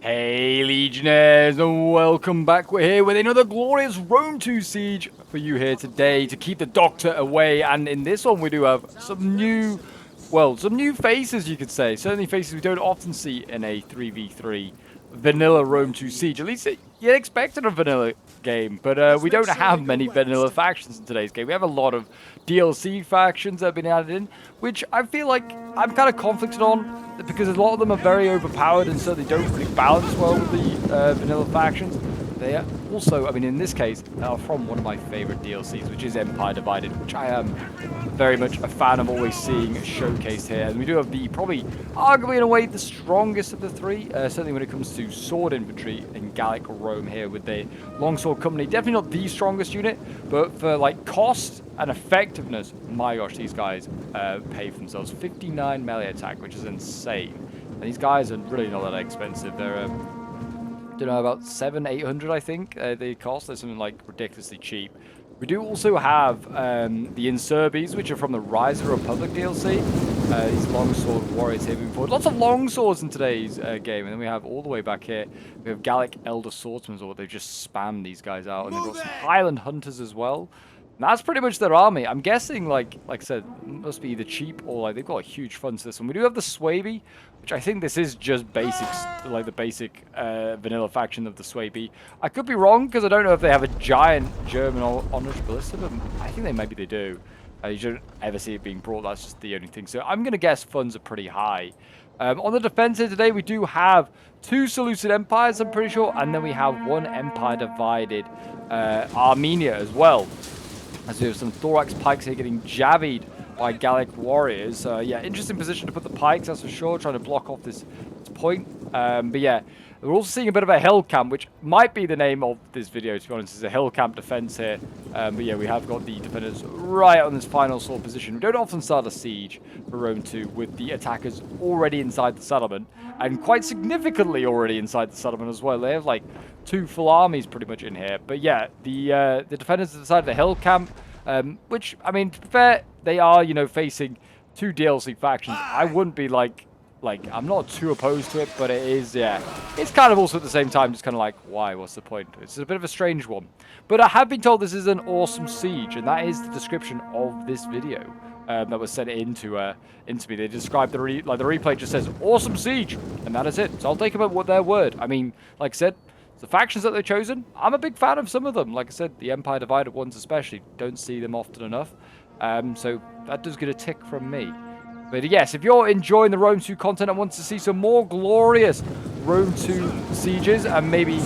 Hey Legionnaires, and welcome back. We're here with another glorious Rome 2 siege for you here today to keep the Doctor away. And in this one we do have some new faces, you could say. Certainly faces we don't often see in a 3v3 vanilla Rome 2 siege. At least you'd expect in a vanilla game, but we don't have many vanilla factions in today's game. We have a lot of DLC factions that have been added in, which I feel like I'm kind of conflicted on, because a lot of them are very overpowered and so they don't really balance well with the vanilla factions. They are also, I mean, in this case, are from one of my favorite DLCs, which is Empire Divided, which I am very much a fan of always seeing showcased here. And we do have the, probably, arguably in a way, the strongest of the three, certainly when it comes to sword infantry in Gallic Rome here with the Longsword Company. Definitely not the strongest unit, but for, like, cost and effectiveness, my gosh, these guys pay for themselves. 59 melee attack, which is insane. And these guys are really not that expensive. They're don't know, about 700-800 I think they cost. They're something like ridiculously cheap. We do also have the Insurbes, which are from the Rise of the Republic DLC. These longsword warriors here moving forward. Lots of longswords in today's game. And then we have all the way back here, we have Gallic Elder Swordsmen, or they've just spammed these guys out. And they've got some Highland Hunters as well. And that's pretty much their army. I'm guessing, like I said, must be either cheap or like they've got a huge funds to this one. We do have the Swaby, which I think this is just basics, like the basic vanilla faction of the Swaby. I could be wrong because I don't know if they have a giant German Honorish Ballista, but I think maybe they do. You shouldn't ever see it being brought. That's just the only thing. So I'm going to guess funds are pretty high. On the defense here today, we do have 2 Seleucid Empires, I'm pretty sure, and then we have 1 Empire Divided Armenia as well. As we have some Thorax Pikes here getting jabbied by Gallic warriors. Yeah, interesting position to put the Pikes, that's for sure, trying to block off this point. But yeah, we're also seeing a bit of a hill camp, which might be the name of this video, to be honest. It's a hill camp defense here. But yeah, we have got the defenders right on this final sort of position. We don't often start a siege for Rome 2 with the attackers already inside the settlement, and quite significantly already inside the settlement as well. They have like 2 full armies pretty much in here. But yeah, the defenders have decided the hill camp, which, I mean, to be fair, they are, you know, facing 2 DLC factions. I wouldn't be like, I'm not too opposed to it, but it is, yeah, it's kind of also at the same time just kind of like, why, what's the point? It's a bit of a strange one. But I have been told this is an awesome siege, and that is the description of this video that was sent into me. They described the replay just says awesome siege, and that is it. So I'll take them at their word. I mean, like I said, the factions that they've chosen, I'm a big fan of some of them. Like I said, the Empire Divided ones especially, don't see them often enough. So that does get a tick from me. But yes, if you're enjoying the Rome 2 content and want to see some more glorious Rome 2 sieges and maybe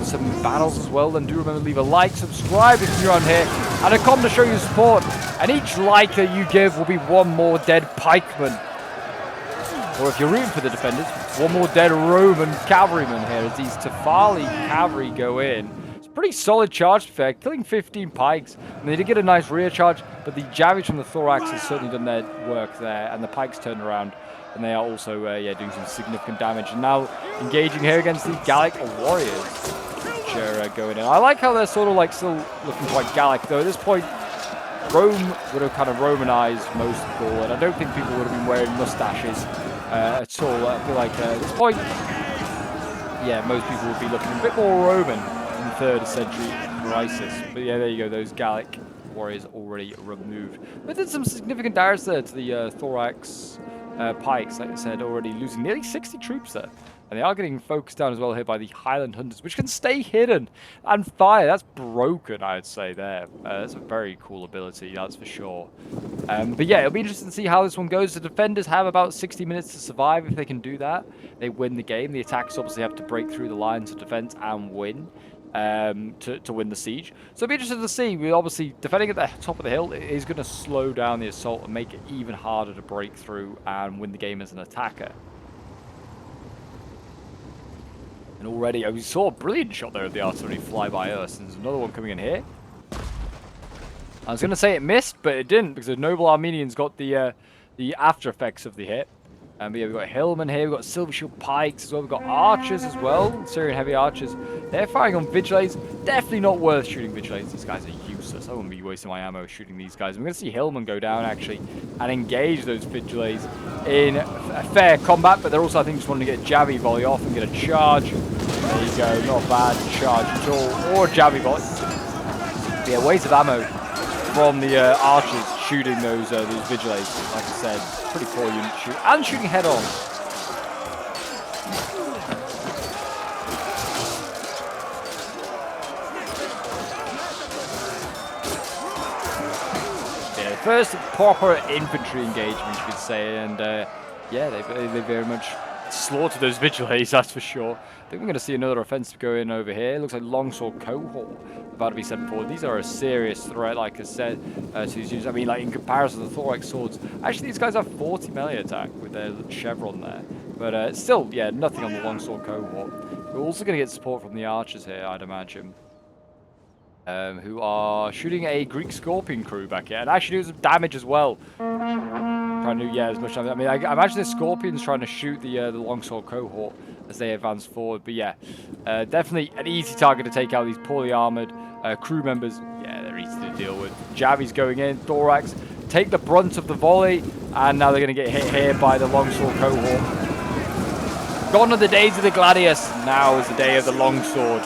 some battles as well, then do remember to leave a like, subscribe if you're on here, and a comment to show your support. And each like that you give will be 1 more dead pikeman. Or if you're rooting for the defenders, 1 more dead Roman cavalryman here as these Tafali cavalry go in. It's a pretty solid charge, to be fair, killing 15 pikes. And they did get a nice rear charge, but the jabbage from the Thorax has certainly done their work there. And the pikes turned around, and they are also doing some significant damage. And now engaging here against the Gallic warriors, which are going in. I like how they're sort of like still looking quite Gallic, though at this point, Rome would have kind of Romanized most of Gaul, and I don't think people would have been wearing mustaches at all. I feel like at this point, yeah, most people would be looking a bit more Roman in 3rd century crisis. But yeah, there you go, those Gallic warriors already removed. But did some significant damage there to the Thorax Pikes, like I said, already losing nearly 60 troops there. And they are getting focused down as well here by the Highland Hunters, which can stay hidden and fire. That's broken, I'd say, there. That's a very cool ability, that's for sure. But yeah, it'll be interesting to see how this one goes. The defenders have about 60 minutes to survive. If they can do that, they win the game. The attackers obviously have to break through the lines of defense and win to win the siege. So it'll be interesting to see. We're obviously defending at the top of the hill. It is going to slow down the assault and make it even harder to break through and win the game as an attacker. And already, we saw a brilliant shot there of the artillery fly by us. And there's another one coming in here. I was going to say it missed, but it didn't, because the noble Armenians got the after effects of the hit. But yeah, we've got Hillmen here, we've got Silver Shield Pikes as well, we've got Archers as well, Syrian Heavy Archers. They're firing on Vigilates. Definitely not worth shooting Vigilates. These guys are useless. useless. I wouldn't be wasting my ammo shooting these guys. I'm going to see Hillman go down, actually, and engage those Vigiles in a fair combat, but they're also, I think, just wanting to get a Javi volley off and get a charge. There you go, not a bad charge at all, or a Javi volley. But yeah, waste of ammo from the archers shooting those Vigiles. Like I said, pretty poor unit shoot, and shooting head on. First proper infantry engagement, you could say, and yeah, they very much slaughtered those Vigiles, that's for sure. I think we're going to see another offensive go in over here. It looks like longsword cohort about to be sent forward. These are a serious threat, like I said, to these units. I mean, like in comparison to the thorax swords, actually these guys have 40 melee attack with their chevron there. But still, yeah, nothing on the longsword cohort. We're also going to get support from the archers here, I'd imagine. Who are shooting a Greek Scorpion crew back here, and actually doing some damage as well. Trying to, yeah, as much damage. I mean, I imagine the Scorpions trying to shoot the longsword cohort as they advance forward. But yeah, definitely an easy target to take out. These poorly armored crew members. Yeah, they're easy to deal with. Javi's going in. Thorax take the brunt of the volley, and now they're going to get hit here by the longsword cohort. Gone are the days of the gladius. Now is the day of the longsword.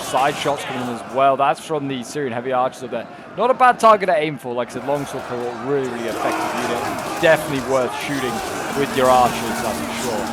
Side shots coming in as well. That's from the Syrian heavy archers up there. Not a bad target to aim for. Like I said, longsword cohort, really, really effective unit. Definitely worth shooting with your archers, that's for sure.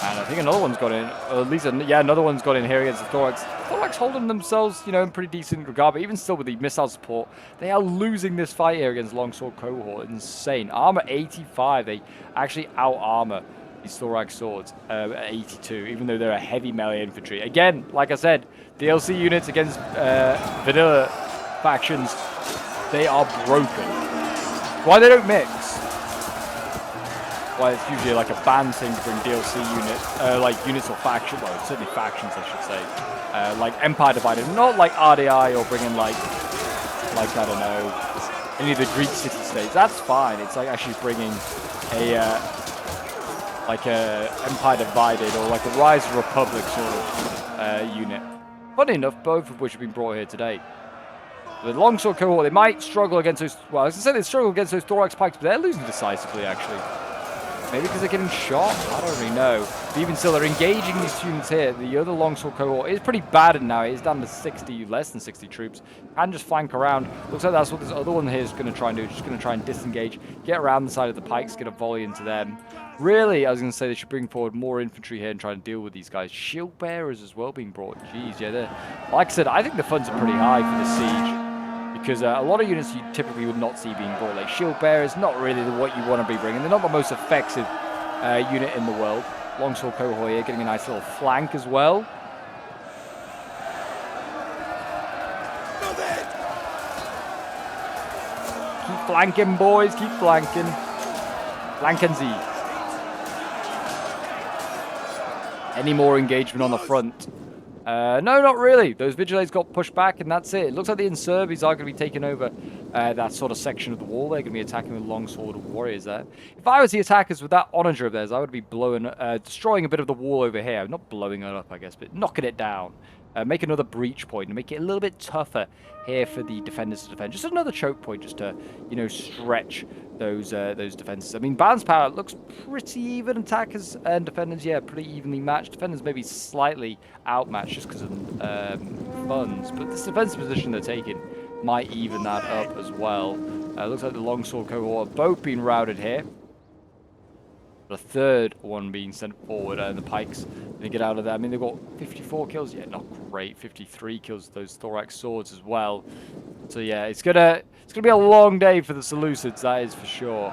And I think another one's got in, or at least, yeah, another one's got in here against the Thorax. Thorax holding themselves, you know, in pretty decent regard, but even still with the missile support, they are losing this fight here against longsword cohort. Insane. Armor 85, they actually out-armor these Thorax swords at 82, even though they're a heavy melee infantry. Again, like I said, DLC units against vanilla factions, they are broken. Why they don't mix? Well, it's usually like a banned thing to bring DLC units, like units or factions, well, certainly factions, I should say, like Empire Divided, not like RDI or bringing like I don't know, any of the Greek city-states. That's fine. It's like actually bringing a Empire Divided or like a Rise of the Republic sort of unit. Funny enough, both of which have been brought here today. The longsword cohort, they might struggle against those. Well, I was gonna say they struggle against those thorax pikes, but they're losing decisively actually. Maybe because they're getting shot? I don't really know. But even still, they're engaging these units here. The other longsword cohort is pretty bad now. It's down to 60, less than 60 troops. And just flank around. Looks like that's what this other one here is going to try and do. Just going to try and disengage, get around the side of the pikes, get a volley into them. Really, I was going to say they should bring forward more infantry here and try and deal with these guys. Shield bearers as well being brought. Jeez, yeah. Like I said, I think the funds are pretty high for this siege. Because a lot of units you typically would not see being brought, like shield bearers, not really what you want to be bringing. They're not the most effective unit in the world. Longsword cohort here getting a nice little flank as well. Keep flanking, boys. Keep flanking. Flanken Z. Any more engagement on the front? No, not really. Those Vigiles got pushed back, and that's it. It looks like the Insurbis are going to be taking over that sort of section of the wall. They're going to be attacking with longsword warriors there. If I was the attackers with that onager of theirs, I would be destroying a bit of the wall over here. Not blowing it up, I guess, but knocking it down. Make another breach point and make it a little bit tougher here for the defenders to defend. Just another choke point, just to, you know, stretch those defenses. I mean, balance power looks pretty even. Attackers and defenders, yeah, pretty evenly matched. Defenders maybe slightly outmatched just because of funds, but this defensive position they're taking might even that up as well. Looks like the longsword cohort have both been routed here. The third one being sent forward, and the pikes gonna get out of there. I mean, they've got 54 kills. Yeah, not great. 53 kills those thorax swords as well. So yeah, it's gonna be a long day for the Seleucids, that is for sure.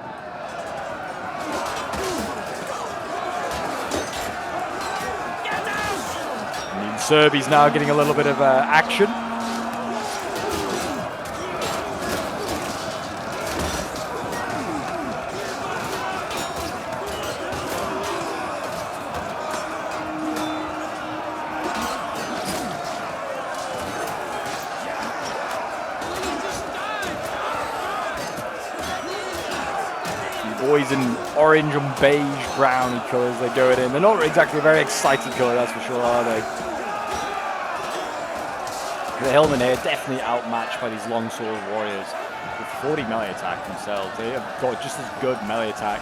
And the Serbi's now getting a little bit of action. poison orange and beige browny colours they're going in. They're not exactly a very exciting colour, that's for sure, are they? The Hillmen here definitely outmatched by these longsword warriors with 40 melee attack themselves. They have got just as good melee attack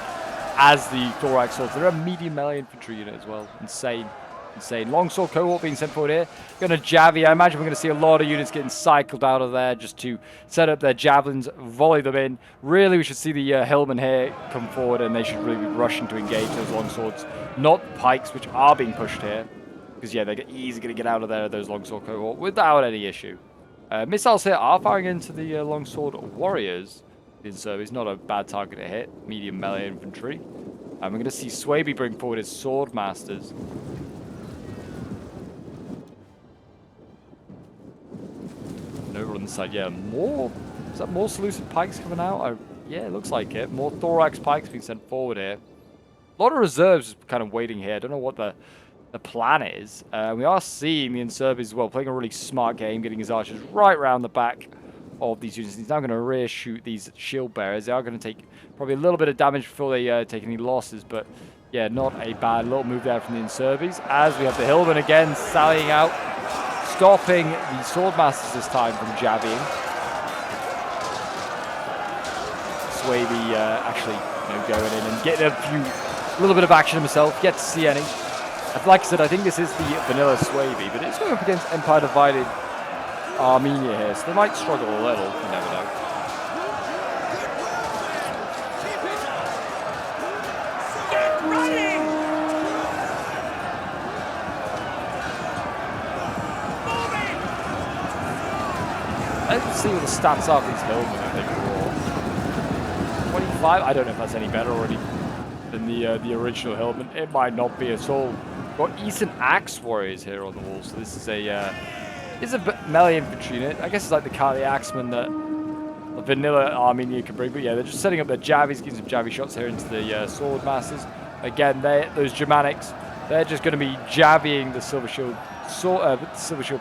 as the thorax swords. They're a medium melee infantry unit as well. Insane. Insane. Longsword cohort being sent forward here. Going to Javi. I imagine we're going to see a lot of units getting cycled out of there just to set up their javelins, volley them in. Really, we should see the Hillmen here come forward, and they should really be rushing to engage those longswords, not pikes, which are being pushed here. Because, yeah, they're easily going to get out of there, those longsword cohort, without any issue. Missiles here are firing into the longsword warriors. So it's not a bad target to hit. Medium melee infantry. And we're going to see Swaby bring forward his sword masters. And over on the side, yeah, more. Is that more Seleucid pikes coming out? Yeah, it looks like it. More thorax pikes being sent forward here. A lot of reserves kind of waiting here. I don't know what the plan is. We are seeing the Insurbis as well, playing a really smart game, getting his archers right around the back of these units. He's now going to rear shoot these shield bearers. They are going to take probably a little bit of damage before they take any losses, but yeah, not a bad little move there from the Insurbis. As we have the Hillmen again sallying out, stopping the Swordmasters this time from jabbing. Swaby actually going in and getting a little bit of action himself. Yet to see any. Like I said, I think this is the vanilla Swaby, but it's going up against Empire Divided Armenia here, so they might struggle a little. You never know. Let's see what the stats are for these Hillmen, I think. 25? I don't know if that's any better already than the original Hillmen. It might not be at all. Got Eastern Axe Warriors here on the wall, so this is a melee infantry unit. I guess it's like the Kali Axemen that the vanilla Armenia can bring, but yeah, they're just setting up their Javis, getting some Javi shots here into the Sword Masters. Again, those Germanics, they're just going to be jabbing the Silver Shield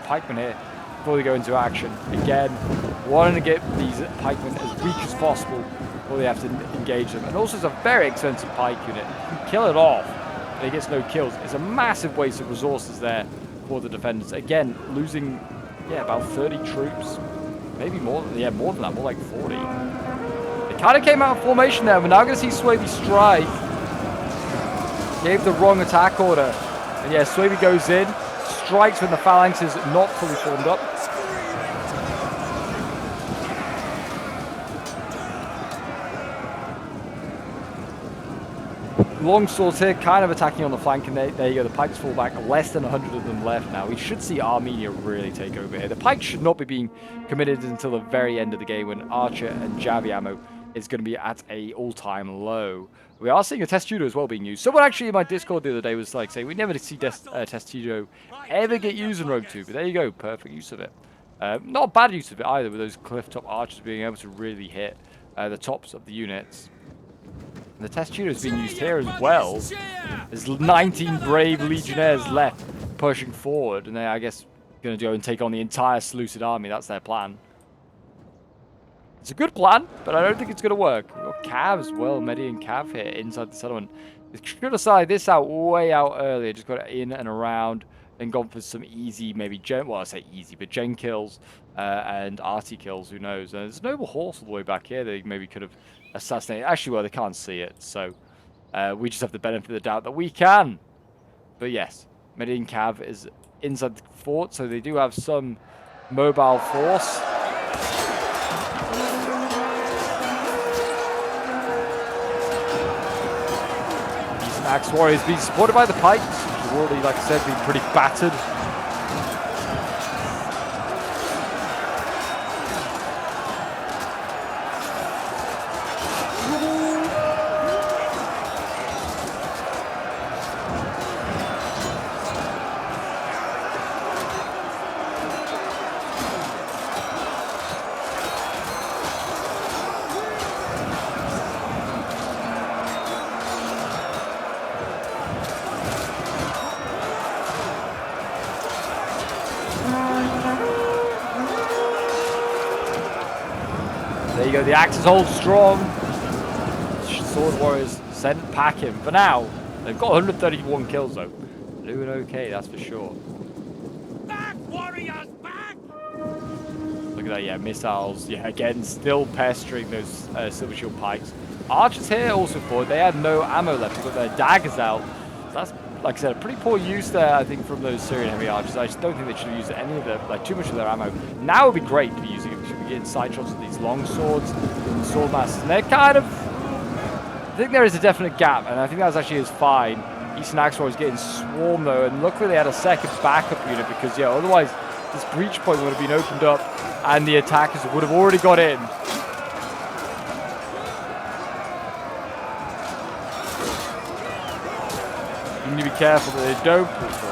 pikemen here before they go into action. Again, wanting to get these pikemen as weak as possible before they have to engage them. And also, it's a very expensive pike unit. You can kill it off, and it gets no kills. It's a massive waste of resources there for the defenders. Again, losing, about 30 troops. Maybe more than, more than that, more like 40. They kind of came out of formation there. We're now going to see Swaby strike. Gave the wrong attack order. And yeah, Swaby goes in, strikes when the phalanx is not fully formed up. Longswords here, kind of attacking on the flank, and there you go, the pikes fall back, less than 100 of them left now. We should see Armenia really take over here. The pikes should not be being committed until the very end of the game when Archer and Javi ammo is going to be at a all-time low. We are seeing a Testudo as well being used. Someone actually in my Discord the other day was like saying, we never see Testudo ever get used in Rogue 2, but there you go, perfect use of it. Not bad use of it either, with those cliff-top archers being able to really hit the tops of the units. And the Testudo is being used here as well. There's 19 brave legionnaires left pushing forward, and they're, I guess, going to go and take on the entire Seleucid army. That's their plan. It's a good plan, but I don't think it's going to work. We've got Cav as well, Medi and Cav here inside the settlement. They should have started this out way out earlier, just got it in and around, then gone for some easy, maybe gen, well I say easy, but gen kills and arty kills, who knows. And there's a noble horse all the way back here they maybe could have assassinated. Actually, well, they can't see it, so we just have the benefit of the doubt that we can. But yes, Medi and Cav is inside the fort, so they do have some mobile force. Axe Warriors being supported by the Pikes, which have already, like I said, been pretty battered. There you go, the axes hold strong. Sword Warriors sent packing. For now, they've got 131 kills though. Doing okay, that's for sure. Back, warriors, back! Look at that, yeah, missiles. Yeah, again, still pestering those Silver Shield Pikes. Archers here also forward. They had no ammo left. They've got their daggers out. So that's, like I said, a pretty poor use there, I think, from those Syrian heavy archers. I just don't think they should have used any of their, like, too much of their ammo. Now would be great to be using it. We should be getting side shots of these long swords and sword masters. And they're kind of, I think there is a definite gap, and I think that's actually is fine. Eastern Axel is getting swarmed though, and luckily they had a second backup unit because, yeah, otherwise this breach point would have been opened up and the attackers would have already got in. You need to be careful that they don't pull through.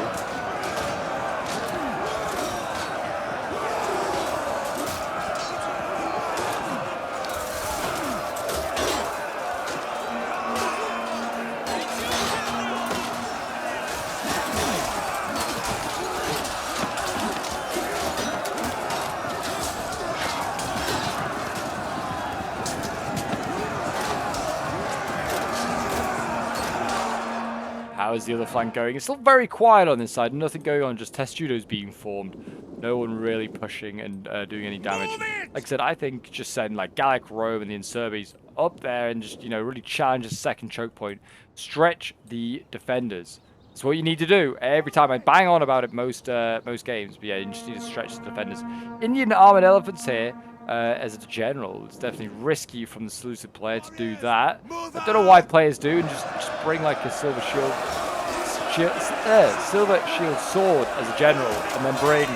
How is the other flank going? It's still very quiet on this side. Nothing going on. Just testudos being formed. No one really pushing and doing any damage. Like I said, I think just send like Gallic, Rome, and the Insurbes up there and just, you know, really challenge the second choke point. Stretch the defenders. That's what you need to do. Every time I bang on about it most games. But yeah, you just need to stretch the defenders. Indian armored elephants here. As a general, it's definitely risky from the Seleucid player to do that. I don't know why players do, and just bring like a silver shield sword as a general, and then bring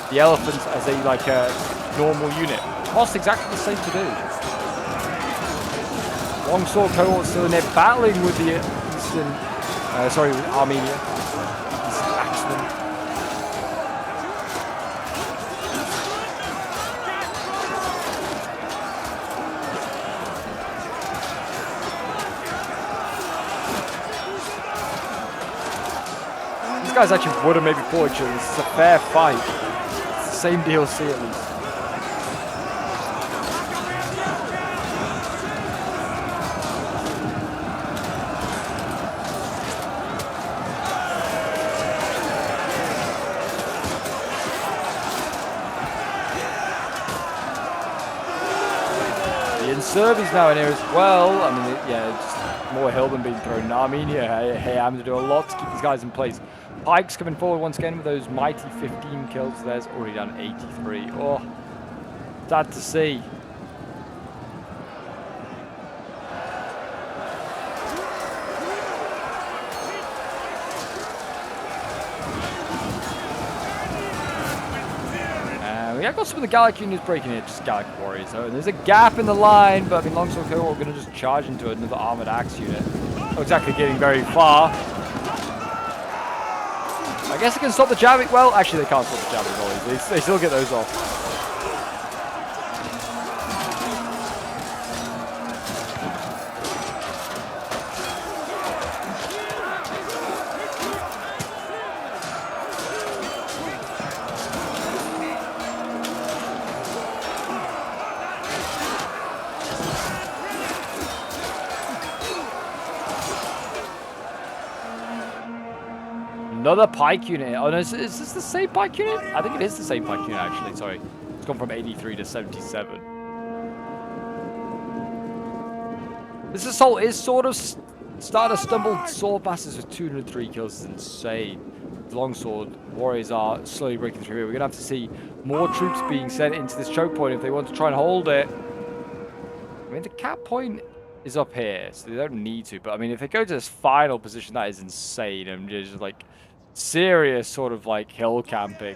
the elephants as a like a normal unit. Costs exactly the same to do. Longsword cohort still in there battling with the Eastern, with Armenia. Eastern Axemen. These guys actually would have maybe fought each other. This is a fair fight. It's the same DLC at least. The Insurbes now in here as well. I mean, yeah, just more Hillman being thrown in Armenia. Hey, I'm to do a lot to keep these guys in place. Pikes coming forward once again with those mighty 15 kills. There's already done 83. Oh, sad to see. We have got some of the Gallic units breaking it, just Gallic warriors. So there's a gap in the line, but I mean, Longsword Cohort are going to just charge into another armored axe unit. Not exactly getting very far. I guess they can stop the jamming. Well, actually, they can't stop the jamming volleys. They still get those off. Another Pike unit. Oh no, is this the same Pike unit? I think it is the same Pike unit actually, sorry. It's gone from 83 to 77. This assault is sort of starting to stumble. Sword Masters with 203 kills is insane. The Longsword Warriors are slowly breaking through here. We're going to have to see more troops being sent into this choke point if they want to try and hold it. I mean, the cap point is up here, so they don't need to. But I mean, if they go to this final position, that is insane. And just like serious sort of like hill camping.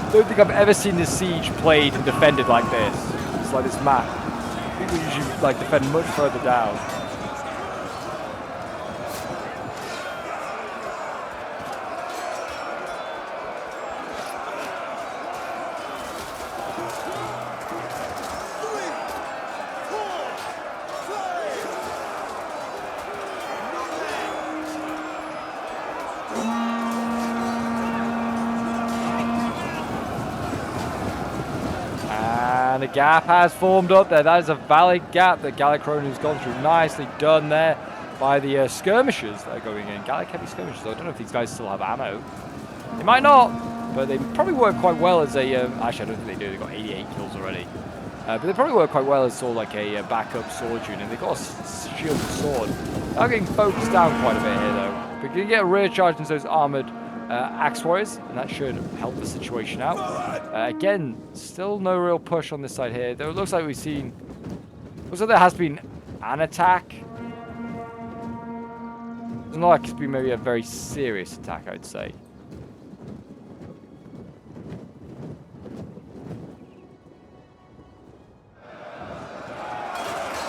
I don't think I've ever seen this siege played and defended like this. It's like this map. People usually like defend much further down. And a gap has formed up there. That is a valid gap that Gallic has gone through. Nicely done there by the skirmishers that are going in. Gallic heavy skirmishers. I don't know if these guys still have ammo. They might not, but they probably work quite well as a... actually, I don't think they do. They've got 88 kills already. But they probably work quite well as sort of like a backup sword unit. They've got a shield and sword. They're getting focused down quite a bit here, though. But you can get a rear charge into those armored axe warriors, and that should help the situation out. Again, still no real push on this side here. Though it looks like we've seen... Looks like there has been an attack. It's not like it's been maybe a very serious attack, I'd say.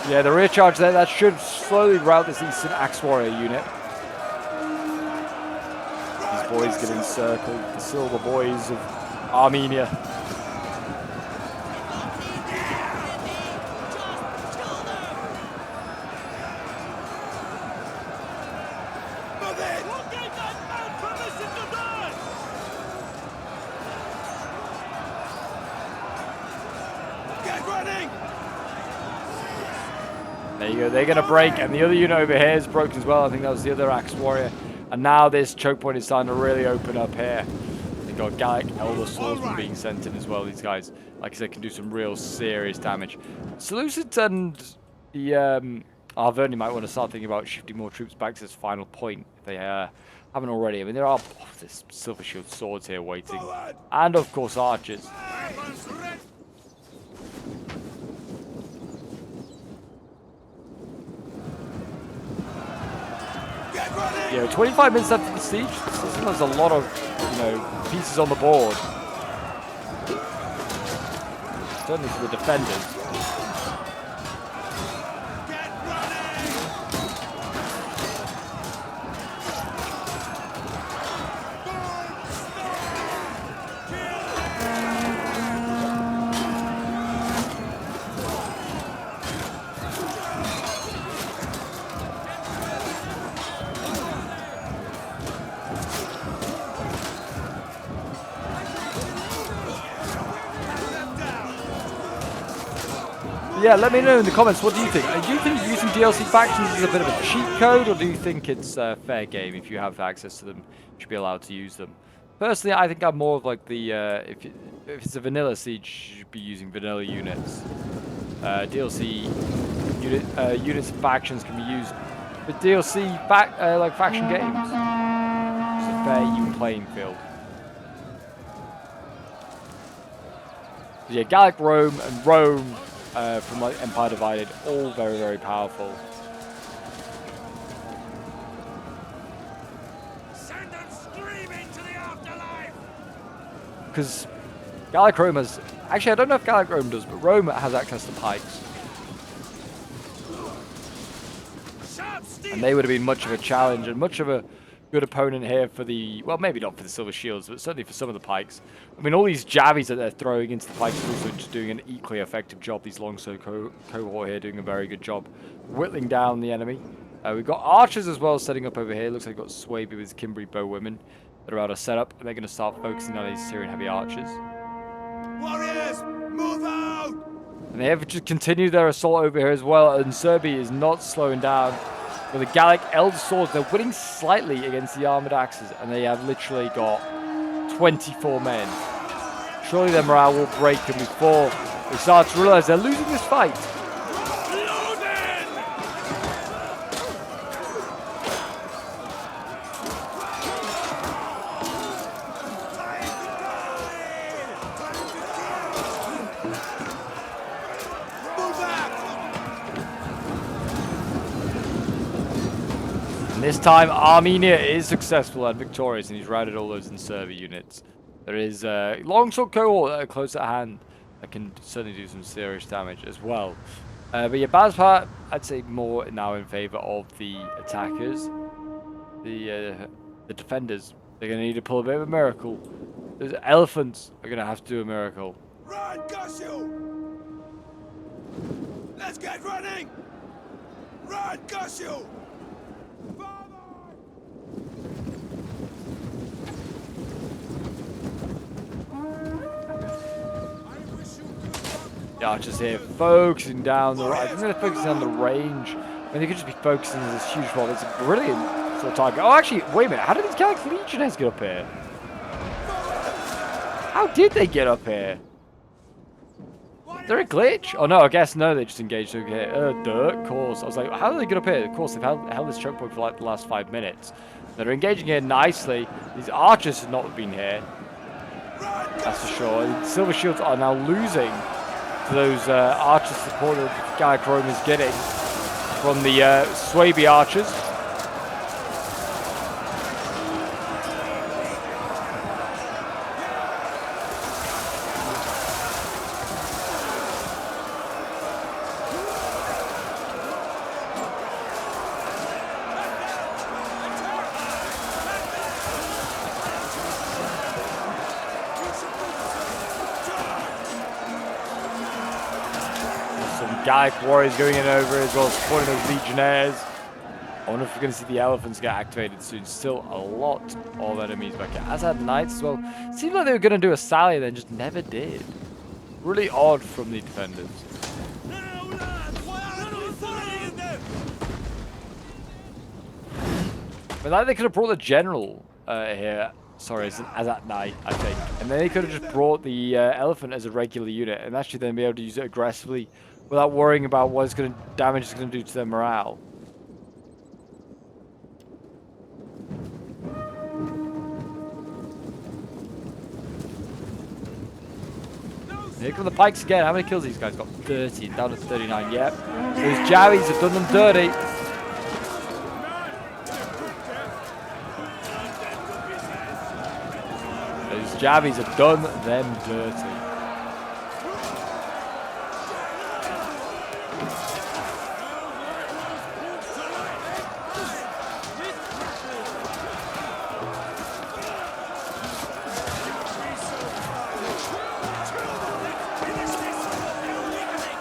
Yeah, the rear charge there, that should slowly rout this Eastern Axe Warrior unit. These boys get encircled, the silver boys of Armenia. There you go, they're going to break, and the other unit over here is broken as well. I think that was the other Axe Warrior. And now this choke point is starting to really open up here. They've got Gallic Elder Swordsmen being sent in as well. These guys, like I said, can do some real serious damage. Seleucid and the Arverni might want to start thinking about shifting more troops back to this final point if they haven't already. I mean, there are there's Silver Shield swords here waiting. And, of course, archers. Yeah, 25 minutes after the siege, there's a lot of, pieces on the board. Certainly for the defenders. Yeah, let me know in the comments, what do you think? Do you think using DLC factions is a bit of a cheat code, or do you think it's fair game if you have access to them, you should be allowed to use them? Personally, I think I'm more of like the, if it's a vanilla siege, you should be using vanilla units. DLC units and factions can be used with DLC like faction games. It's a fair, even playing field. So yeah, Gallic Rome and Rome from like Empire Divided, all very, very powerful. Send them screaming to the afterlife. Because Gallic Rome has... Actually, I don't know if Gallic Rome does, but Rome has access to Pikes. And they would have been much of a challenge and much of a good opponent here for the... Well, maybe not for the Silver Shields, but certainly for some of the Pikes. I mean, all these jabbies that they're throwing into the Pikes are also just doing an equally effective job. These longsword cohort here doing a very good job whittling down the enemy. We've got archers as well setting up over here. Looks like we've got Swaby with his Kimberly bowwomen that are out of setup, and they're going to start focusing on these Syrian heavy archers. Warriors, move out! And they have just continued their assault over here as well, and Serbia is not slowing down. With the Gallic Elder Swords, they're winning slightly against the Armored Axes, and they have literally got 24 men. Surely their morale will break them before they start to realize they're losing this fight. This time, Armenia is successful and victorious, and he's routed all those Inservi units. There is a longsword cohort that are close at hand that can certainly do some serious damage as well. But yeah, balance part, I'd say more now in favor of the attackers. The defenders, they're going to need to pull a bit of a miracle. Those elephants are going to have to do a miracle. Run, Gushu! Let's get running! Run, Gushu! The archers here focusing down the right. I think they're focusing on the range. I mean, they could just be focusing on this huge ball. It's a brilliant sort of target. Oh, actually, wait a minute. How did these Gallic Legionnaires get up here? How did they get up here? Is there a glitch? Oh no, I guess no, they just engaged over here. Dirt, of course. I was like, how did they get up here? Of course, they've held this choke point for like the last 5 minutes. They're engaging here nicely. These archers have not been here. That's for sure. The Silver Shields are now losing to those archer support that Gallic Rome is getting from the Swaby archers. Gallic warriors going in over as well, supporting those legionnaires. I wonder if we're going to see the elephants get activated soon. Still a lot of enemies back here. As had knights as well. Seemed like they were going to do a sally, then just never did. Really odd from the defenders. But like they could have brought the general here. Sorry, as at night, I think. And then they could have just brought the elephant as a regular unit, and actually then be able to use it aggressively without worrying about what it's going to damage it's going to do to their morale. Here come the Pikes again. How many kills these guys got? 30, down to 39. Yep. Those Javies have done them dirty. Those Javies have done them dirty.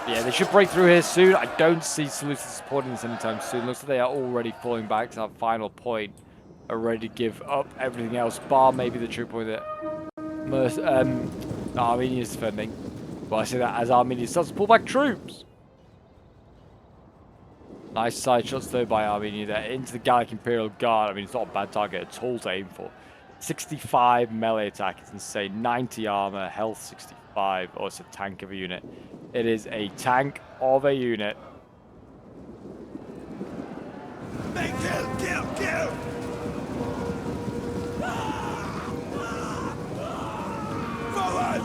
Yeah, they should break through here soon. I don't see Seleucus supporting this anytime soon. Looks like they are already falling back to that final point. Are ready to give up everything else, bar maybe the true point that Armenia is defending. Well, I say that as Armenia starts to pull back troops. Nice side shots though by Armenia there into the Gallic Imperial Guard. I mean, it's not a bad target at all to aim for. 65 melee attack, it's insane. 90 armor, health 65. Oh, it's a tank of a unit. It is a tank of a unit. Kill! Forward!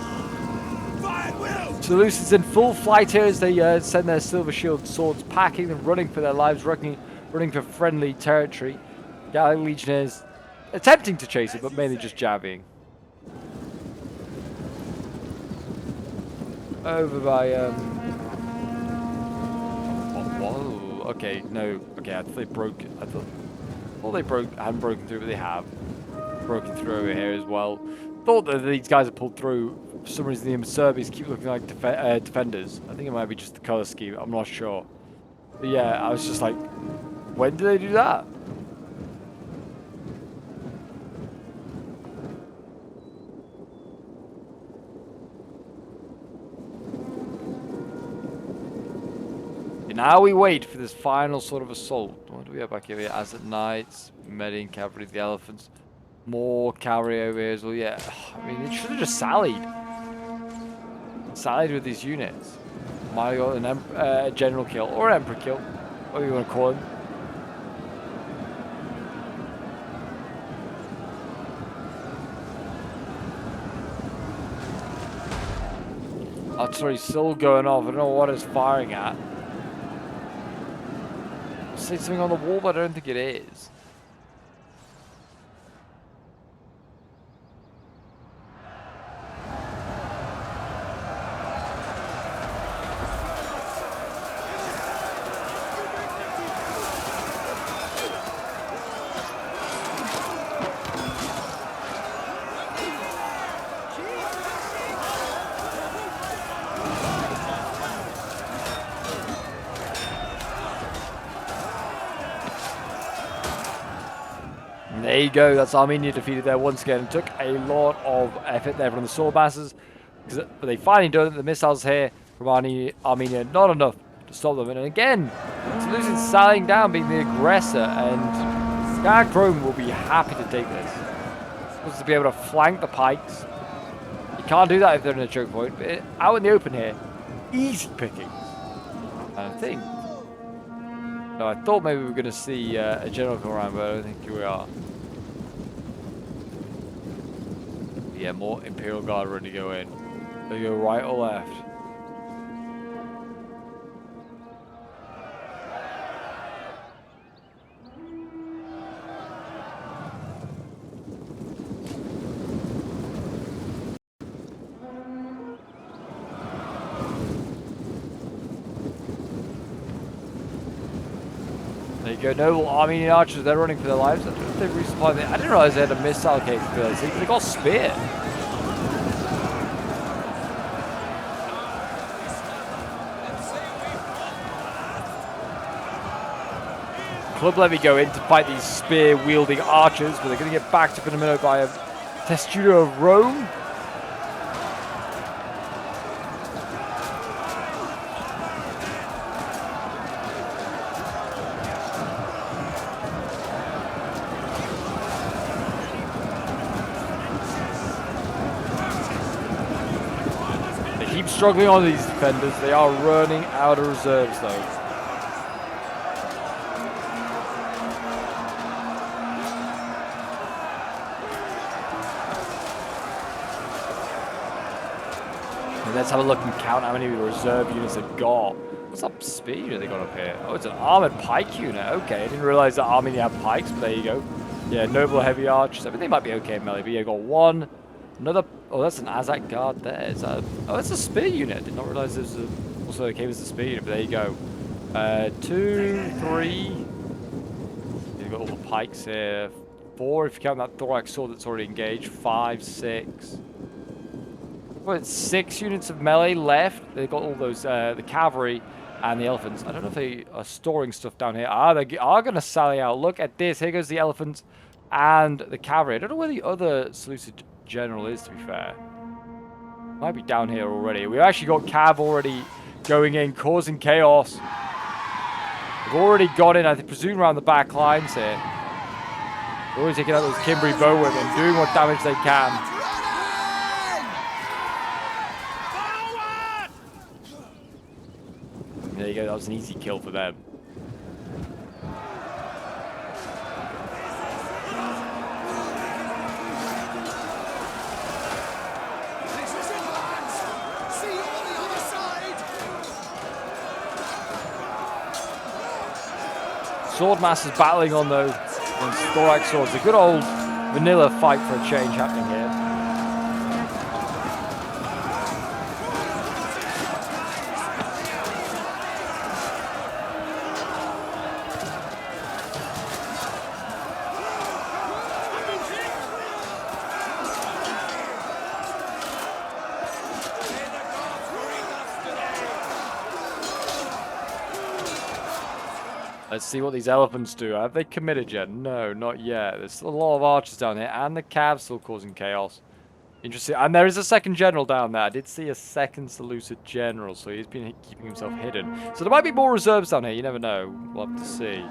Fire will! Seleucus is in full flight here as they send their silver shield swords packing and running for their lives, running for friendly territory. Gallic Legionnaires attempting to chase it, but mainly just jabbing. Over by whoa, okay, no, okay, I thought they broke. I thought they hadn't broken through, but they have broken through over here as well. Thought that these guys have pulled through. For some reason, the Serbians keep looking like defenders. I think it might be just the color scheme. I'm not sure. But yeah, I was just like, when did they do that? Now we wait for this final sort of assault. What do we have back here? As at nights, Median cavalry, the elephants, more cavalry over here as well. Yeah, I mean, they should have just sallied with these units. Might have got a general kill or emperor kill, whatever you want to call him. Artillery's still going off. I don't know what it's firing at. See something on the wall, but I don't think it is. There you go, that's Armenia defeated there once again. It took a lot of effort there from the sword masters, but they finally done it. The missiles here from Armenia. Not enough to stop them. And again, Seleucid's sailing down, being the aggressor, and Dark Rome will be happy to take this. Supposed to be able to flank the Pikes. You can't do that if they're in a choke point, but out in the open here, easy pickings. I think. No, I thought maybe we were going to see a general come around, but I don't think here we are. Yeah, more Imperial Guard ready to go in. They go right or left. There you go, noble Armenian archers, they're running for their lives. I don't know if they resupplied it. I didn't realize they had a missile capability, but they got speared. Club let me go in to fight these spear-wielding archers, but they're going to get backed up in a minute by a Testudo of Rome. Keep struggling on these defenders. They are running out of reserves though. And let's have a look and count how many reserve units they've got. What's up speed unit they got up here? Oh, it's an armored pike unit. Okay, I didn't realize that Armenia had pikes, but there you go. Yeah, noble heavy archers. I mean, they might be okay in melee, but yeah, got one. Another, oh, that's an Azak guard there. Is that, oh, that's a spear unit. I did not realize there was also it came as a spear unit, but there you go. 2, 3. You've got all the pikes here. 4 if you count that thorax sword that's already engaged. 5, 6. Well, it's 6 units of melee left. They've got all those, the cavalry and the elephants. I don't know if they are storing stuff down here. Ah, they are going to sally out. Look at this. Here goes the elephants and the cavalry. I don't know where the other Seleucid general is, to be fair. Might be down here already. We've actually got cav already going in, causing chaos. We've already got in, I presume, around the back lines here. They're always taking out those Cimbri bowwomen, doing what damage they can. There you go, that was an easy kill for them. Swordmasters battling on those thorax swords. A good old vanilla fight for a change happening here. Let's see what these elephants do. Have they committed yet? No, not yet. There's still a lot of archers down here, and the cavs still causing chaos. Interesting. And there is a second general down there. I did see a second Seleucid general, so he's been keeping himself hidden. So there might be more reserves down here. You never know. We'll have to see.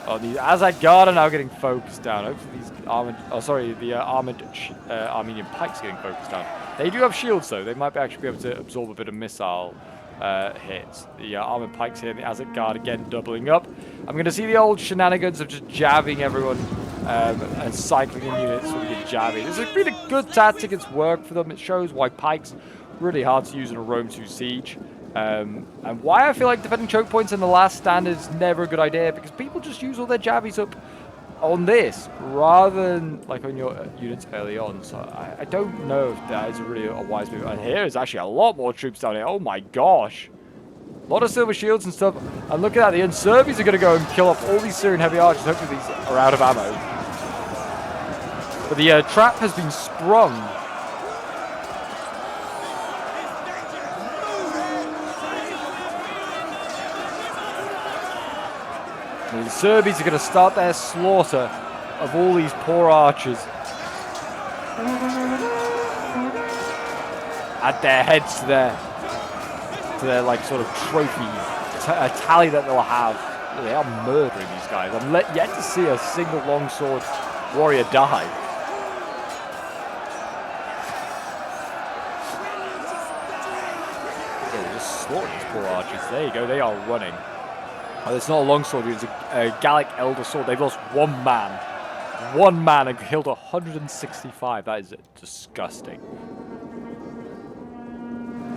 Oh, the Azak Guard are now getting focused down. Hopefully these armored... Oh, sorry, the armored Armenian pikes getting focused down. They do have shields, though. They might actually be able to absorb a bit of missile hits. The armored pikes here, the Azak Guard again doubling up. I'm going to see the old shenanigans of just jabbing everyone and cycling in units so we get jabbing. This has been a good tactic. It's worked for them. It shows why pikes really hard to use in a Rome 2 siege. And why I feel like defending choke points in the last stand is never a good idea, because people just use all their jabbies up on this rather than like on your units early on. So I don't know if that is really a wise move. And here is actually a lot more troops down here. Oh my gosh. A lot of silver shields and stuff. And look at that, the Unservies are going to go and kill off all these Syrian heavy archers. Hopefully these are out of ammo. But the trap has been sprung. The Serbians are going to start their slaughter of all these poor archers. add their heads to their like sort of trophy tally that they'll have. They are murdering these guys. I'm yet to see a single longsword warrior die. They're just slaughtering these poor archers. There you go. They are running. Oh, it's not a longsword. It's a Gallic Elder Sword. They've lost one man. One man and killed 165. That is disgusting.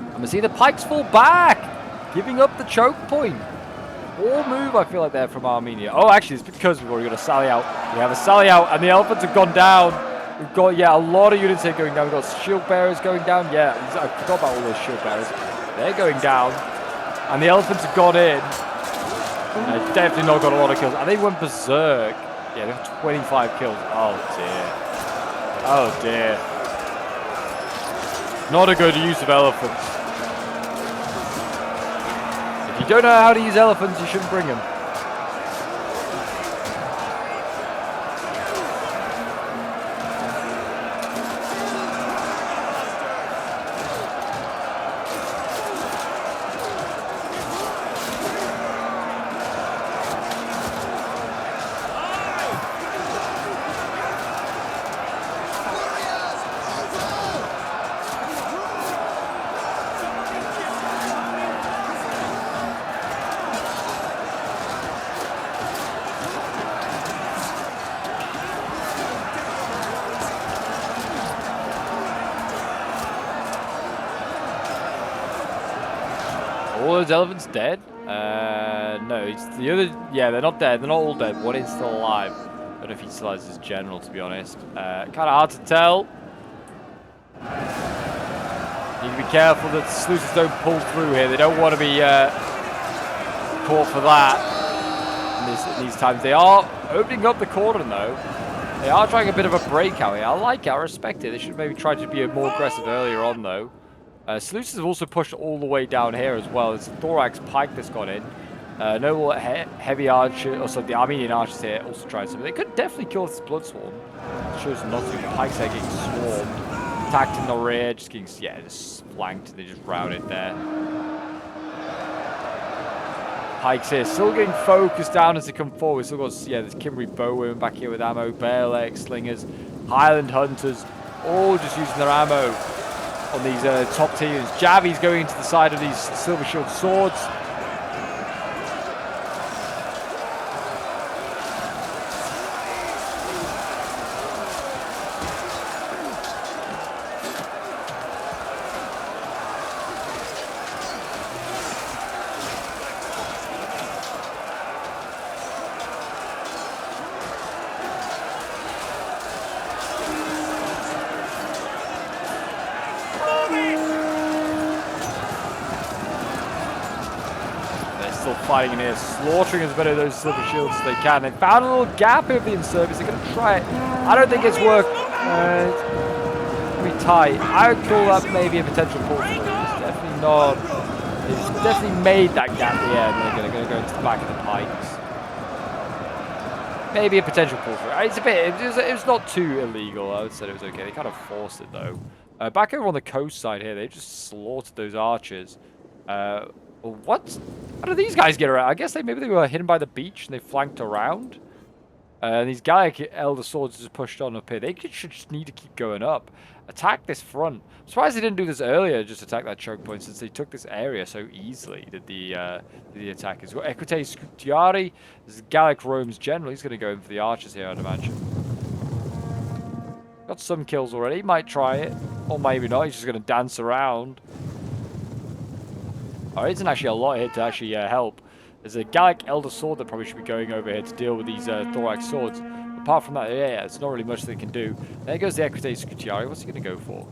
I'm gonna see the Pikes fall back, giving up the choke point. All move, I feel like they're from Armenia. Oh, actually, it's because we've already got a sally out. We have a sally out, and the elephants have gone down. We've got, yeah, a lot of units here going down. We've got shield bearers going down. Yeah, I forgot about all those shield bearers. They're going down, and the elephants have gone in. They've definitely not got a lot of kills. And they went berserk. Yeah, they have 25 kills. Oh, dear. Oh, dear. Not a good use of elephants. If you don't know how to use elephants, you shouldn't bring them. All those elephants dead? No, it's the other. Yeah, they're not dead. They're not all dead. One is still alive. I don't know if he still has his general, to be honest. Kind of hard to tell. Need to be careful that the sluices don't pull through here. They don't want to be caught for that. In these times, they are opening up the cordon though. They are trying a bit of a breakout here. I like it. I respect it. They should maybe try to be more aggressive earlier on though. Sluices have also pushed all the way down here as well. It's a Thorax Pike that's gone in. No heavy archer, also the Armenian archers here also tried something. They could definitely kill this blood swarm. Shows not to. Pikes are getting swarmed. Attacked in the rear, just getting, yeah, just flanked. They just routed there. Pikes here still getting focused down as they come forward. Still got, yeah, there's Kimberly Bowwomen back here with ammo, Baelek, Slingers, Highland Hunters, all just using their ammo on these top tiers. Javi's going into the side of these Silver Shield swords. Fighting in here, slaughtering as many of those Silver Shields as they can. They found a little gap here for the in-service. They're going to try it. I don't think it's worked. It's pretty tight. I would call that maybe a potential pull through. It's definitely not. It's definitely made that gap at the end. They're going to go into the back of the Pikes. Maybe a potential pull through. It's a bit. It was not too illegal. I would say it was okay. They kind of forced it though. Back over on the coast side here, they just slaughtered those archers. What? How did these guys get around? I guess maybe they were hidden by the beach and they flanked around. And these Gallic Elder Swords just pushed on up here. They should just need to keep going up. Attack this front. I'm surprised they didn't do this earlier, just attack that choke point, since they took this area so easily, did the attackers. We've got Equite Scutiari. This is Gallic Rome's general. He's going to go in for the archers here, I'd imagine. Got some kills already. He might try it. Or maybe not. He's just going to dance around. Oh, there isn't actually a lot here to actually help. There's a Gallic Elder Sword that probably should be going over here to deal with these Thorax swords. Apart from that, yeah, it's not really much they can do. There goes the Equite Scutiari. What's he going to go for?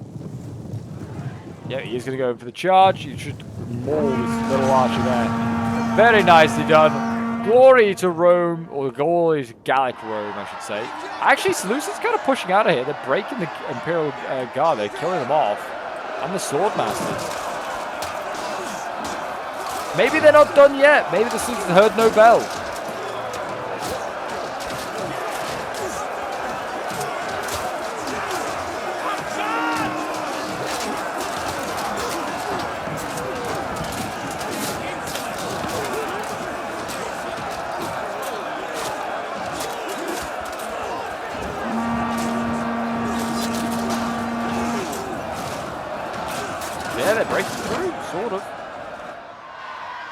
Yeah, he is going to go for the charge. He should maul this little archer there. Very nicely done. Glory to Rome, or glory to Gallic Rome, I should say. Actually, Seleucus kind of pushing out of here. They're breaking the Imperial Guard. They're killing them off. And the Swordmasters. Maybe they're not done yet. Maybe the Seleucus heard no bell. Yeah, they're breaking through, sort of.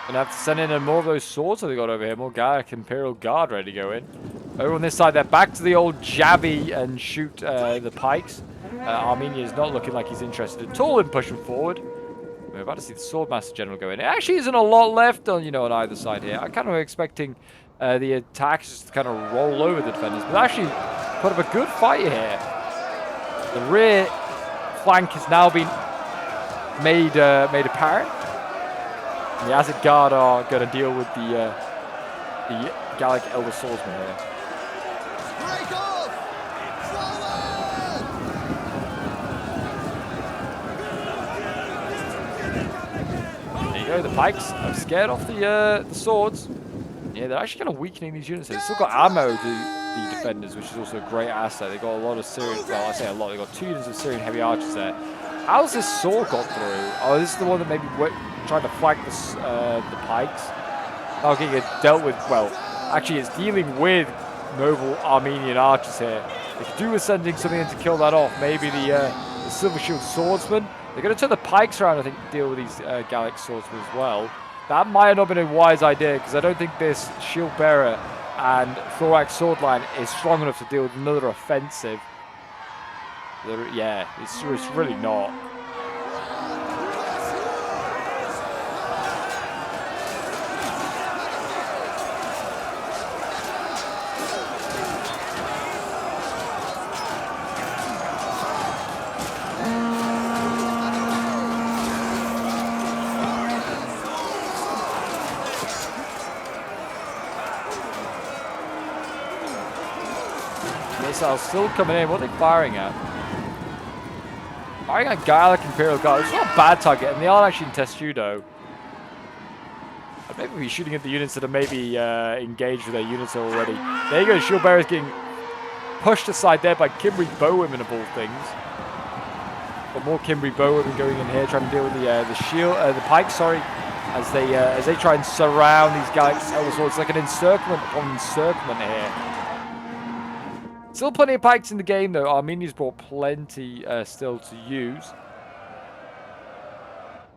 Gonna have to send in more of those swords that they got over here. More Gallic Imperial Guard ready to go in. Over on this side, they're back to the old jabby and shoot the Pikes. Armenia is not looking like he's interested at all in pushing forward. We're about to see the Swordmaster General go in. It actually isn't a lot left on, on either side here. I kind of expecting the attacks just to kind of roll over the defenders, but actually put up a good fight here. The rear flank has now been made apparent. And the Azad Guard are going to deal with the Gallic Elder Swordsman here. Break off! There you go, the Pikes have scared off the swords. Yeah, they're actually kind of weakening these units. They've still got ammo, the defenders, which is also a great asset. They've got a lot of Syrian, well, I say a lot, they've got 2 units of Syrian heavy archers there. How's this sword got through? Oh, this is the one that maybe trying to flank the Pikes. Now getting it dealt with, well, actually it's dealing with noble Armenian archers here. They could do with sending something in to kill that off. Maybe the Silver Shield Swordsman. They're going to turn the Pikes around, I think, to deal with these Gallic Swordsmen as well. That might have not been a wise idea, because I don't think this Shield Bearer and Thorax Sword line is strong enough to deal with another offensive. Yeah, it's really not. Missiles still coming in. What are they firing at? Firing at Gallic Imperial Guard. It's not a bad target, and they are actually in Testudo. I'd maybe be shooting at the units that are maybe engaged with their units already. There you go. Shield Bearer is getting pushed aside there by Kimberly Bowwomen of all things. But more Kimberly Bowwomen going in here, trying to deal with the Pikes. Sorry, as they try and surround these Gallic Elder Swords. It's like an encirclement upon encirclement here. Still plenty of Pikes in the game, though. Armenia's brought plenty still to use.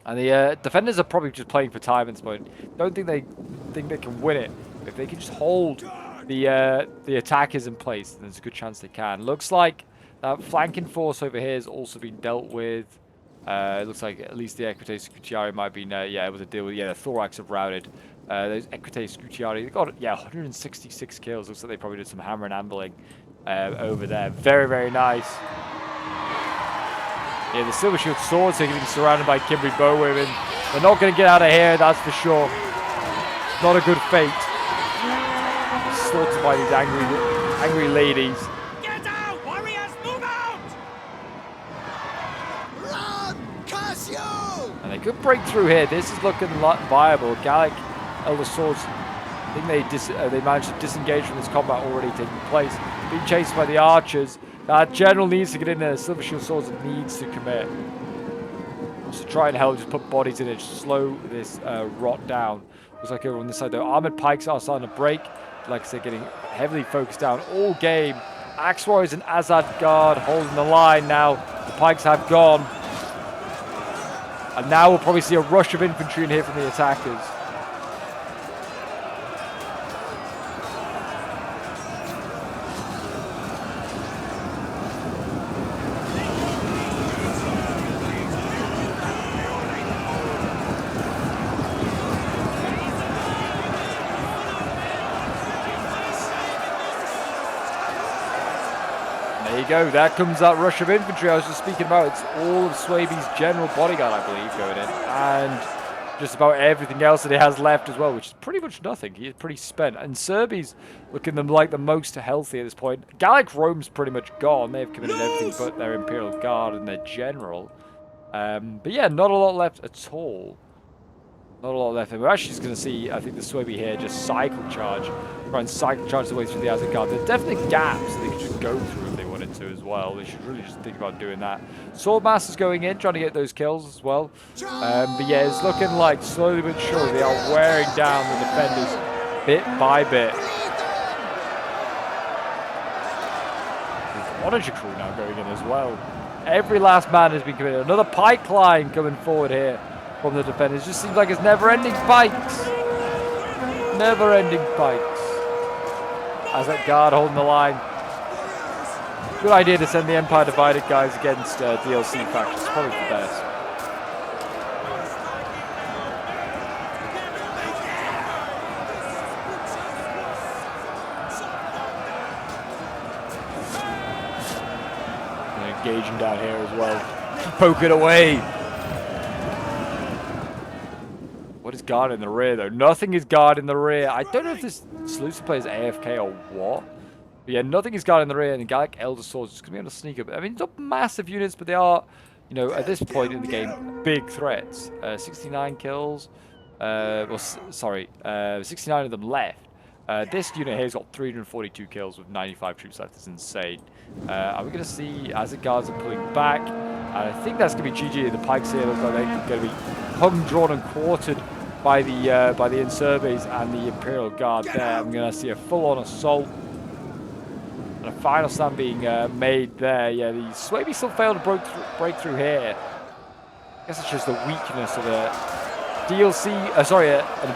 And the defenders are probably just playing for time at this point. Don't think they can win it. If they can just hold the attackers in place, then there's a good chance they can. Looks like that flanking force over here has also been dealt with. It looks like at least the Equite Scutiari might be able to deal with. Yeah, the Thorax have routed. Those Equite Scutiari, they got 166 kills. Looks like they probably did some hammer and ambling over there. Very, very nice. Yeah, the Silver Shield Swords are getting surrounded by Kimberly Bowwomen. They're not going to get out of here, that's for sure. Not a good fate. Slaughtered by these angry ladies. Get out! Warriors, move out! Run! Cassio! And they could break through here. This is looking viable. Gallic Elder Swords, I think they managed to disengage from this combat already taking place. Being chased by the archers. That general needs to get in there. Silver Shield Swords needs to commit. So try and help just put bodies in it, just slow this rot down. Looks like over on this side though, Armored Pikes are starting to break. Like I said, getting heavily focused down all game. Axe Warriors and Azad Guard holding the line now. The Pikes have gone. And now we'll probably see a rush of infantry in here from the attackers. There you go, there comes that rush of infantry I was just speaking about. It's all of Swaby's general bodyguard, I believe, going in. And just about everything else that he has left as well, which is pretty much nothing. He is pretty spent. And Serby's looking like the most healthy at this point. Gallic Rome's pretty much gone. They've committed everything but their Imperial Guard and their general. But yeah, not a lot left at all. Not a lot left. And we're actually just going to see, I think, the Swaby here just cycle charge. Try and cycle charge the way through the Azad Guard. There's definitely gaps that they could just go through if they wanted to as well. They should really just think about doing that. Swordmaster's going in, trying to get those kills as well. But yeah, it's looking like slowly but surely they are wearing down the defenders bit by bit. There's Onager crew now going in as well. Every last man has been committed. Another pike line coming forward here from the defenders. It just seems like it's never-ending Pikes. Never-ending Pikes. As that guard holding the line. Good idea to send the Empire Divided guys against DLC factions. Probably the best. And engaging down here as well. Poke it away. What is guard in the rear though? Nothing is guard in the rear. I don't know if this Seleucid player is AFK or what. But yeah, nothing is guard in the rear, and the Gallic Elder Swords is going to be able to sneak up. I mean, it's not massive units, but they are, you know, at this point in the game, big threats. 69 kills. 69 of them left. This unit here has got 342 kills with 95 troops left. It's insane. Are we going to see as the guards are pulling back? I think that's going to be GG. The Pikes here look like they're going to be hung, drawn, and quartered by the Insurbes and the Imperial Guard there. I'm going to see a full-on assault. And a final stand being made there. Yeah, the Swaby still failed to break through here. I guess it's just the weakness of a DLC, a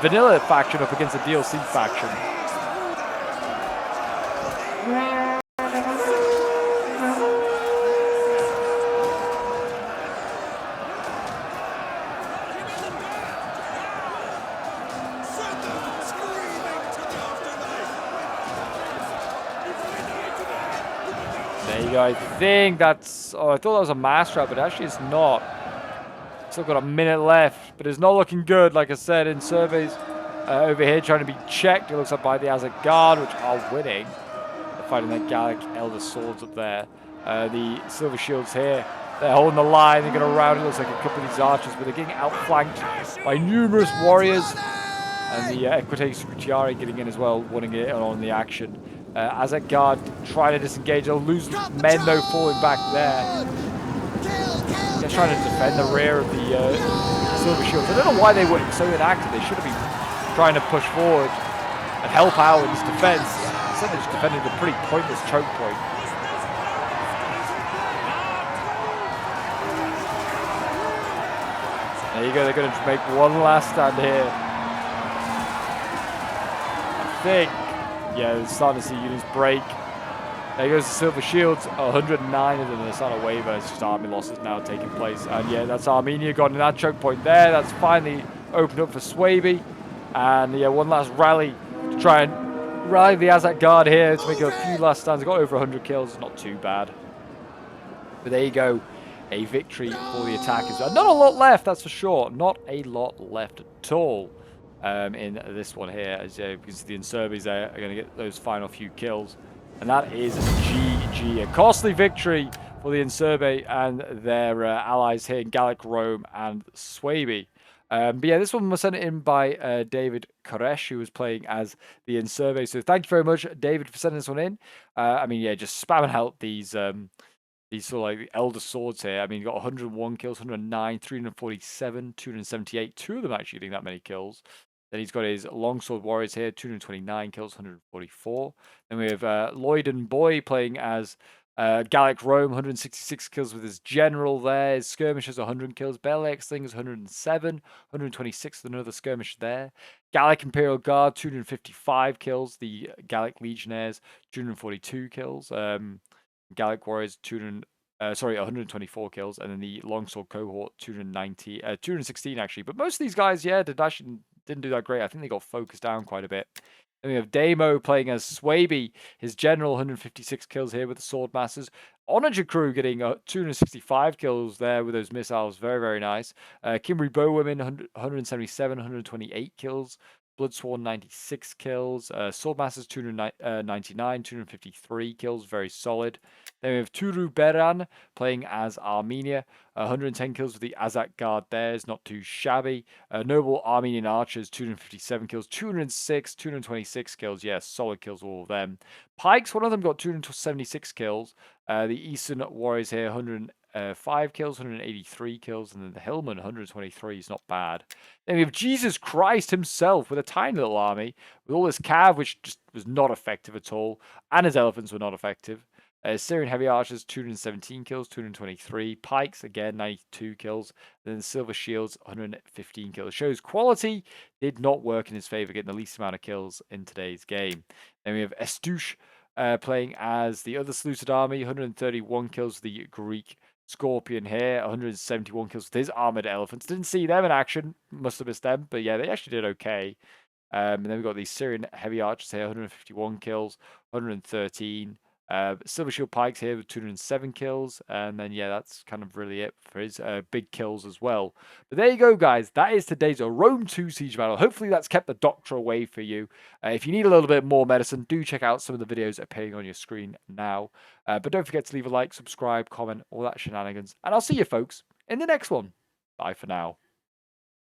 vanilla faction up against a DLC faction. There you go. I think that's... Oh, I thought that was a mass trap, but actually it's not. Still got a minute left, but it's not looking good. Like I said, in surveys over here trying to be checked. It looks like by the Azak Guard, which are winning. They're fighting their Gallic Elder Swords up there. The Silver Shields here. They're holding the line. They're going to round it. Looks like a couple of these archers, but they're getting outflanked by numerous warriors. And the Equite Scrutiari getting in as well, wanting it on the action. Azak Guard trying to disengage. They'll lose men though, falling back there. They're trying to defend the rear of the Silver Shields. I don't know why they were so inactive. They should have been trying to push forward and help out in this defense. Instead, they're just defending a pretty pointless choke point. There you go. They're going to make one last stand here. I think. Yeah, they're starting to see units break. There goes the Silver Shields, 109 of them. They're starting to waver. It's just army losses now taking place. And yeah, that's Armenia got in that choke point there. That's finally opened up for Swaby. And yeah, one last rally to try and rally the Azak Guard here to make a few last stands. Got over 100 kills. It's not too bad. But there you go. A victory for the attackers. Not a lot left, that's for sure. Not a lot left at all. In this one here, as you can see, the Insurbes are going to get those final few kills, and that is GG. A costly victory for the Insurbe and their allies here in Gallic, Rome, and Swaby. But yeah, this one was sent in by David Koresh, who was playing as the Insurbe. So thank you very much, David, for sending this one in. I mean, yeah, just spamming out these sort of like the Elder Swords here. I mean, you got 101 kills, 109, 347, 278. Two of them actually getting that many kills. Then he's got his Longsword Warriors here, 229 kills, 144. Then we have Lloyd and Boy playing as Gallic Rome, 166 kills with his General there. His Skirmishers, 100 kills. Bell Slingers, 107. 126 with another skirmish there. Gallic Imperial Guard, 255 kills. The Gallic Legionnaires, 242 kills. Gallic Warriors, 124 kills. And then the Longsword Cohort, 216 actually. But most of these guys, yeah, didn't do that great. I think they got focused down quite a bit. Then we have Damo playing as Swaby, his General, 156 kills here with the Swordmasters. Onager Crew getting 265 kills there with those missiles. Very, very nice. Kimberly Bowwomen, 177, 128 kills. Bloodsworn, 96 kills. Swordmasters, 299, 253 kills. Very solid. Then we have Turu Beran playing as Armenia. 110 kills with the Azak Guard there. Is not too shabby. Noble Armenian Archers, 257 kills. 206, 226 kills. Yes, solid kills, all of them. Pikes, one of them got 276 kills. The Eastern Warriors here, 105 kills, 183 kills. And then the Hillman, 123 is not bad. Then we have Jesus Christ himself with a tiny little army. With all this cav, which just was not effective at all. And his elephants were not effective. Syrian Heavy Archers, 217 kills, 223. Pikes, again, 92 kills. Then the Silver Shields, 115 kills. Shows quality did not work in his favor, getting the least amount of kills in today's game. Then we have Estouche playing as the other Seleucid army, 131 kills, the Greek Scorpion here, 171 kills with his armored elephants. Didn't see them in action, must have missed them, but yeah, they actually did okay. And then we've got these Syrian Heavy Archers here, 151 kills, 113. Silver Shield Pikes here with 207 kills. And then, yeah, that's kind of really it for his big kills as well. But there you go, guys. That is today's Rome 2 Siege battle. Hopefully that's kept the Doctor away for you. If you need a little bit more medicine, do check out some of the videos appearing on your screen now. But don't forget to leave a like, subscribe, comment, all that shenanigans. And I'll see you folks in the next one. Bye for now.